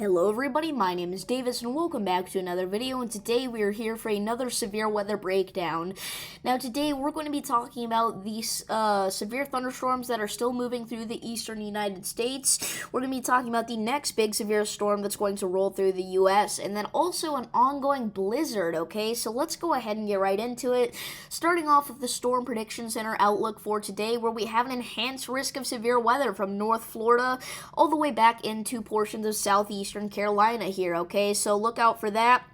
Hello everybody, my name is Davis and welcome back to another video, and today we are here for another severe weather breakdown. Now today we're going to be talking about these severe thunderstorms that are still moving through the eastern United States. We're going to be talking about the next big severe storm that's going to roll through the US, and then also an ongoing blizzard, okay? So let's go ahead and get right into it. Starting off with the Storm Prediction Center outlook for today, where we have an enhanced risk of severe weather from North Florida all the way back into portions of southeastern Carolina here, okay? So look out for that.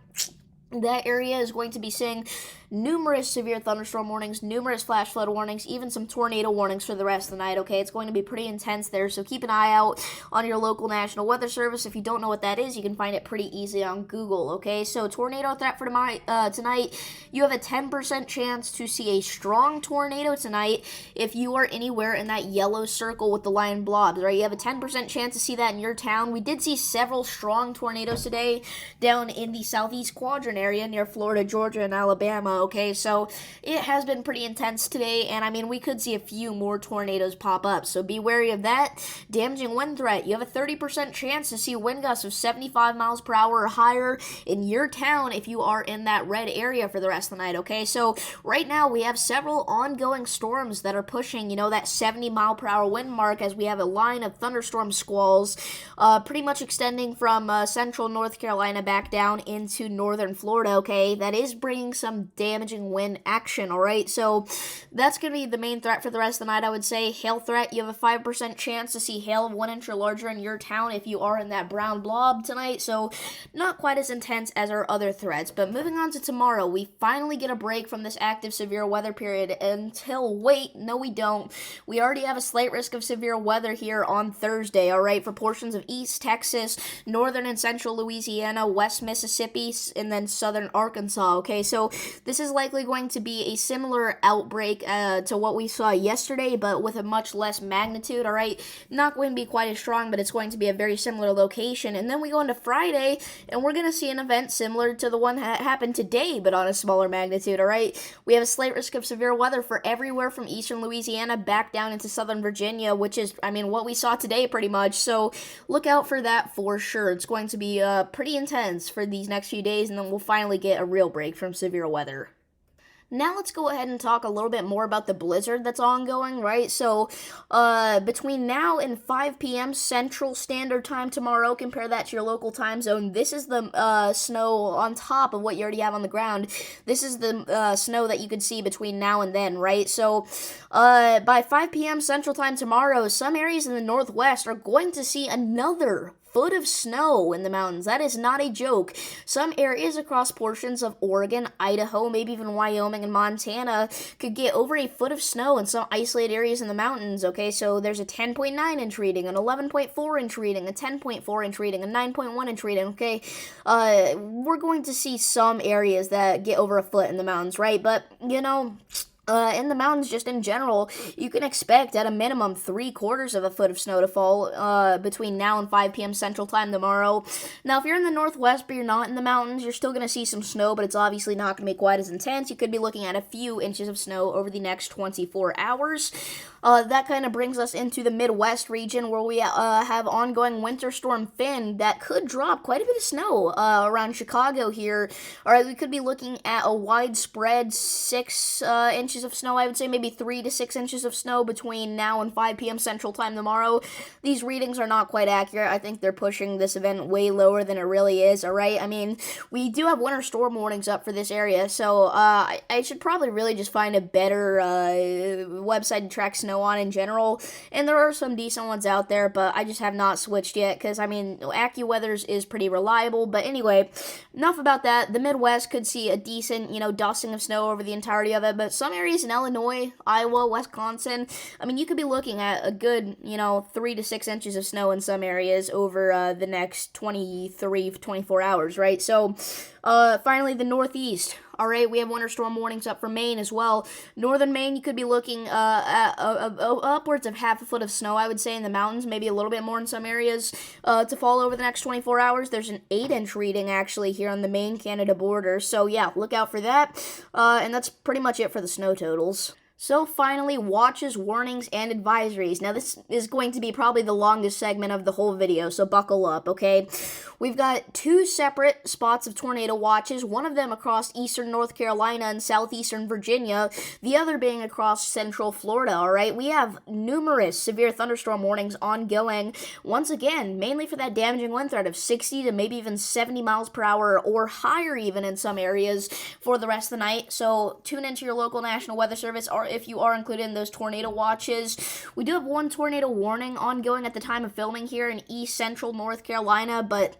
That area is going to be seeing numerous severe thunderstorm warnings, numerous flash flood warnings, even some tornado warnings for the rest of the night, okay? It's going to be pretty intense there, so keep an eye out on your local National Weather Service. If you don't know what that is, you can find it pretty easy on Google, okay? So tornado threat for tonight, you have a 10% chance to see a strong tornado tonight if you are anywhere in that yellow circle with the line blobs, right? You have a 10% chance to see that in your town. We did see several strong tornadoes today down in the southeast quadrant area near Florida, Georgia, and Alabama, okay? So it has been pretty intense today, and I mean, we could see a few more tornadoes pop up, so be wary of that. Damaging wind threat, you have a 30% chance to see wind gusts of 75 miles per hour or higher in your town if you are in that red area for the rest of the night, okay? So right now we have several ongoing storms that are pushing, that 70 mile per hour wind mark, as we have a line of thunderstorm squalls pretty much extending from central North Carolina back down into northern Florida, okay? That is bringing some damaging wind action, all right? So that's going to be the main threat for the rest of the night, I would say. Hail threat, you have a 5% chance to see hail of 1 inch or larger in your town if you are in that brown blob tonight, so not quite as intense as our other threats. But moving on to tomorrow, we finally get a break from this active severe weather period until, wait, no we don't. We already have a slight risk of severe weather here on Thursday, all right, for portions of East Texas, northern and central Louisiana, West Mississippi, and then southern Arkansas, okay? So this is likely going to be a similar outbreak to what we saw yesterday, but with a much less magnitude, all right? Not going to be quite as strong, but it's going to be a very similar location. And then we go into Friday, and we're going to see an event similar to the one that happened today, but on a smaller magnitude, all right? We have a slight risk of severe weather for everywhere from eastern Louisiana back down into southern Virginia, which is, I mean, what we saw today pretty much. So look out for that for sure. It's going to be pretty intense for these next few days, and then we'll finally get a real break from severe weather. Now let's go ahead and talk a little bit more about the blizzard that's ongoing, right? So, between now and 5 p.m. Central Standard Time tomorrow, compare that to your local time zone. This is the snow on top of what you already have on the ground. This is the snow that you could see between now and then, right? So, by 5 p.m. Central Time tomorrow, some areas in the Northwest are going to see another foot of snow in the mountains. That is not a joke. Some areas across portions of Oregon, Idaho, maybe even Wyoming and Montana could get over a foot of snow in some isolated areas in the mountains, okay? So there's a 10.9 inch reading, an 11.4 inch reading, a 10.4 inch reading, a 9.1 inch reading, okay? We're going to see some areas that get over a foot in the mountains, right? But, in the mountains, just in general, you can expect at a minimum 3/4 of a foot of snow to fall between now and 5 p.m. Central Time tomorrow. Now, if you're in the Northwest but you're not in the mountains, you're still going to see some snow, but it's obviously not going to be quite as intense. You could be looking at a few inches of snow over the next 24 hours. That kind of brings us into the Midwest region, where we have ongoing Winter Storm Finn that could drop quite a bit of snow around Chicago here. All right, we could be looking at a widespread 6 inches of snow. I would say maybe 3 to 6 inches of snow between now and 5 p.m. Central Time tomorrow. These readings are not quite accurate. I think they're pushing this event way lower than it really is, all right? I mean, we do have winter storm warnings up for this area, so I should probably really just find a better website to track snow on in general, and there are some decent ones out there, but I just have not switched yet, because, I mean, AccuWeather's is pretty reliable. But anyway, enough about that. The Midwest could see a decent, dusting of snow over the entirety of it, but some areas in Illinois, Iowa, Wisconsin, I mean, you could be looking at a good, 3 to 6 inches of snow in some areas over the next 24 hours, right? So, finally, the Northeast. All right, we have winter storm warnings up for Maine as well. Northern Maine, you could be looking at upwards of half a foot of snow, I would say, in the mountains, maybe a little bit more in some areas to fall over the next 24 hours. There's an 8-inch reading, actually, here on the Maine-Canada border. So, yeah, look out for that. And that's pretty much it for the snow totals. So finally, watches, warnings, and advisories. Now this is going to be probably the longest segment of the whole video, so buckle up, okay? We've got two separate spots of tornado watches, one of them across eastern North Carolina and southeastern Virginia, the other being across central Florida, all right? We have numerous severe thunderstorm warnings ongoing, once again, mainly for that damaging wind threat of 60 to maybe even 70 miles per hour or higher even in some areas for the rest of the night. So tune into your local National Weather Service, or if you are included in those tornado watches. We do have one tornado warning ongoing at the time of filming here in east central North Carolina, but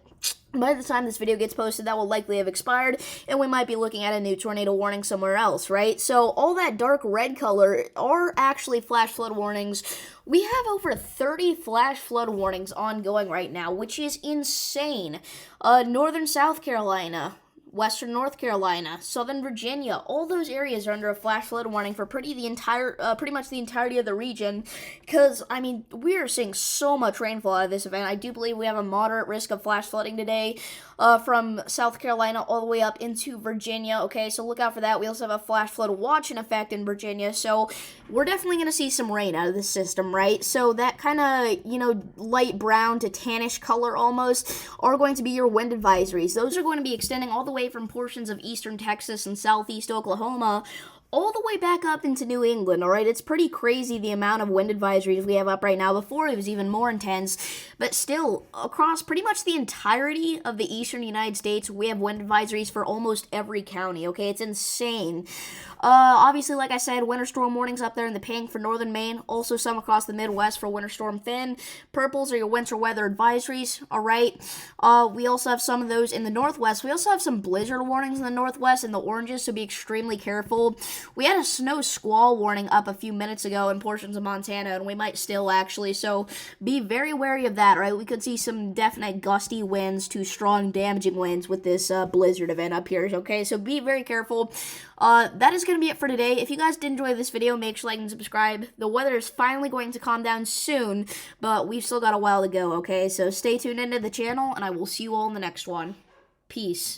by the time this video gets posted, that will likely have expired, and we might be looking at a new tornado warning somewhere else, right? So all that dark red color are actually flash flood warnings. We have over 30 flash flood warnings ongoing right now, which is insane. Northern South Carolina, Western North Carolina, Southern Virginia, all those areas are under a flash flood warning for pretty much the entirety of the region, because, I mean, we are seeing so much rainfall out of this event. I do believe we have a moderate risk of flash flooding today, from South Carolina all the way up into Virginia, okay, so look out for that. We also have a flash flood watch in effect in Virginia, so we're definitely going to see some rain out of this system, right? So that kind of, light brown to tannish color almost are going to be your wind advisories. Those are going to be extending all the way from portions of eastern Texas and southeast Oklahoma all the way back up into New England, all right? It's pretty crazy the amount of wind advisories we have up right now. Before, it was even more intense, but still, across pretty much the entirety of the eastern United States, we have wind advisories for almost every county, okay? It's insane. Obviously, like I said, winter storm warnings up there in the pink for northern Maine, also some across the Midwest for winter storm Finn. Purples are your winter weather advisories, all right? We also have some of those in the Northwest. We also have some blizzard warnings in the Northwest and the oranges, so be extremely careful. We had a snow squall warning up a few minutes ago in portions of Montana, and we might still actually, so be very wary of that, right? We could see some definite gusty winds to strong damaging winds with this blizzard event up here, okay? So be very careful. That is going to be it for today. If you guys did enjoy this video, make sure to like and subscribe. The weather is finally going to calm down soon, but we've still got a while to go, okay? So stay tuned into the channel, and I will see you all in the next one. Peace.